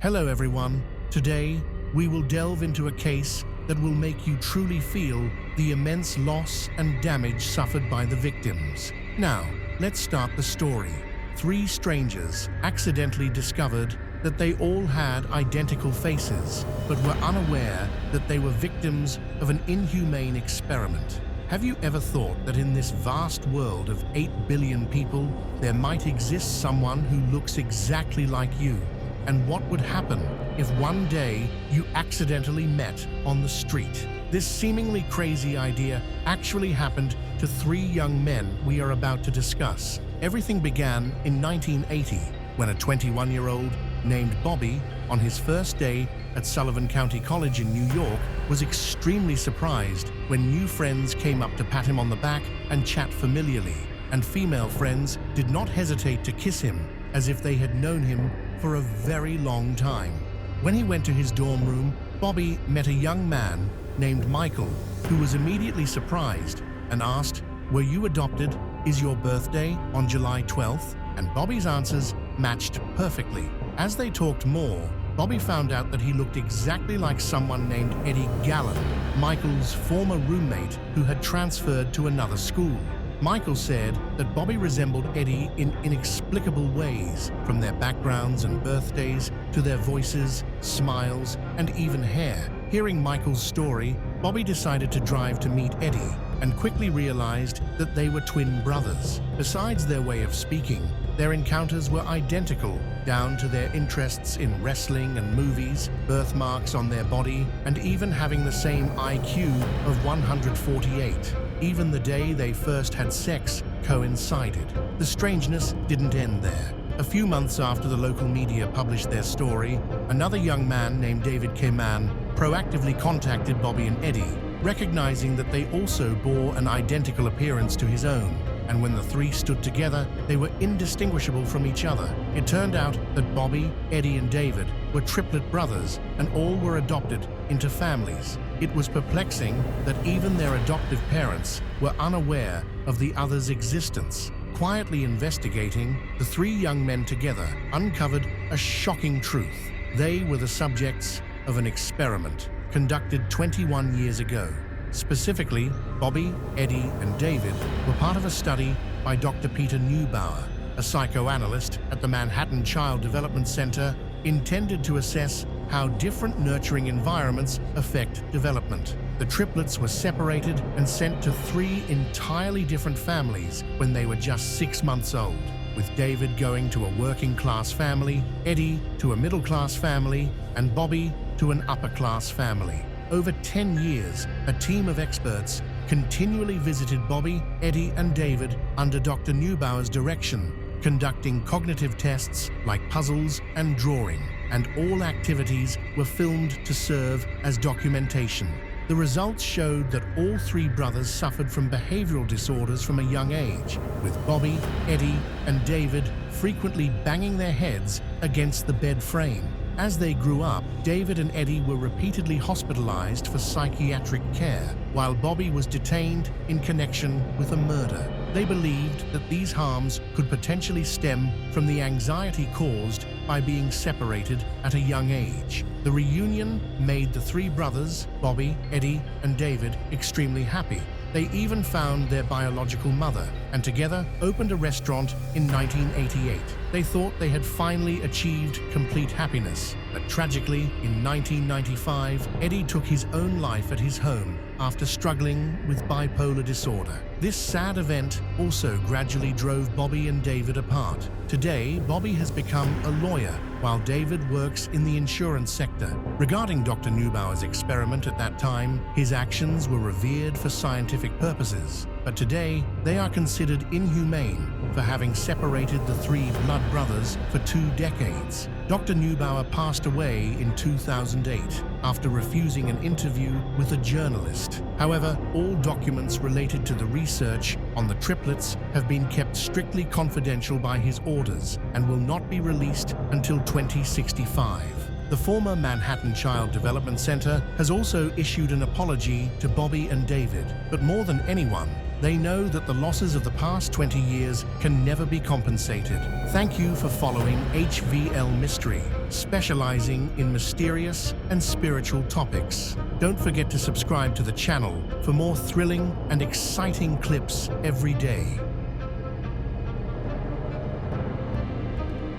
Hello everyone. Today, we will delve into a case that will make you truly feel the immense loss and damage suffered by the victims. Now, let's start the story. Three strangers accidentally discovered that they all had identical faces, but were unaware that they were victims of an inhumane experiment. Have you ever thought that in this vast world of 8 billion people, there might exist someone who looks exactly like you? And what would happen if one day you accidentally met on the street? This seemingly crazy idea actually happened to three young men we are about to discuss. Everything began in 1980 when a 21-year-old named Bobby, on his first day at Sullivan County College in New York, was extremely surprised when new friends came up to pat him on the back and chat familiarly, and female friends did not hesitate to kiss him as if they had known him for a very long time. When he went to his dorm room, Bobby met a young man named Michael, who was immediately surprised and asked, "Were you adopted? Is your birthday on July 12th?" And Bobby's answers matched perfectly. As they talked more, Bobby found out that he looked exactly like someone named Eddie Gallen, Michael's former roommate who had transferred to another school. Michael said that Bobby resembled Eddie in inexplicable ways, from their backgrounds and birthdays to their voices, smiles, and even hair. Hearing Michael's story, Bobby decided to drive to meet Eddie and quickly realized that they were twin brothers. Besides their way of speaking, their encounters were identical, down to their interests in wrestling and movies, birthmarks on their body, and even having the same IQ of 148. Even the day they first had sex coincided. The strangeness didn't end there. A few months after the local media published their story, another young man named David Kayman proactively contacted Bobby and Eddie, recognizing that they also bore an identical appearance to his own. And when the three stood together, they were indistinguishable from each other. It turned out that Bobby, Eddie, and David were triplet brothers, and all were adopted into families. It was perplexing that even their adoptive parents were unaware of the other's existence. Quietly investigating, the three young men together uncovered a shocking truth. They were the subjects of an experiment conducted 21 years ago. Specifically, Bobby, Eddie, and David were part of a study by Dr. Peter Neubauer, a psychoanalyst at the Manhattan Child Development Center, intended to assess how different nurturing environments affect development. The triplets were separated and sent to three entirely different families when they were just 6 months old, with David going to a working-class family, Eddie to a middle-class family, and Bobby to an upper-class family. Over 10 years, a team of experts continually visited Bobby, Eddie, and David under Dr. Neubauer's direction, conducting cognitive tests like puzzles and drawing, and all activities were filmed to serve as documentation. The results showed that all three brothers suffered from behavioral disorders from a young age, with Bobby, Eddie, and David frequently banging their heads against the bed frame. As they grew up, David and Eddie were repeatedly hospitalized for psychiatric care, while Bobby was detained in connection with a murder. They believed that these harms could potentially stem from the anxiety caused by being separated at a young age. The reunion made the three brothers, Bobby, Eddie, and David, extremely happy. They even found their biological mother and together opened a restaurant in 1988. They thought they had finally achieved complete happiness, but tragically, in 1995, Eddie took his own life at his home after struggling with bipolar disorder. This sad event also gradually drove Bobby and David apart. Today, Bobby has become a lawyer, while David works in the insurance sector. Regarding Dr. Neubauer's experiment at that time, his actions were revered for scientific purposes, but today they are considered inhumane for having separated the three blood brothers for 2 decades. Dr. Neubauer passed away in 2008 after refusing an interview with a journalist. However, all documents related to the research on the triplets have been kept strictly confidential by his orders and will not be released until 2065. The former Manhattan Child Development Center has also issued an apology to Bobby and David, but more than anyone, they know that the losses of the past 20 years can never be compensated. Thank you for following HVL Mystery, specializing in mysterious and spiritual topics. Don't forget to subscribe to the channel for more thrilling and exciting clips every day.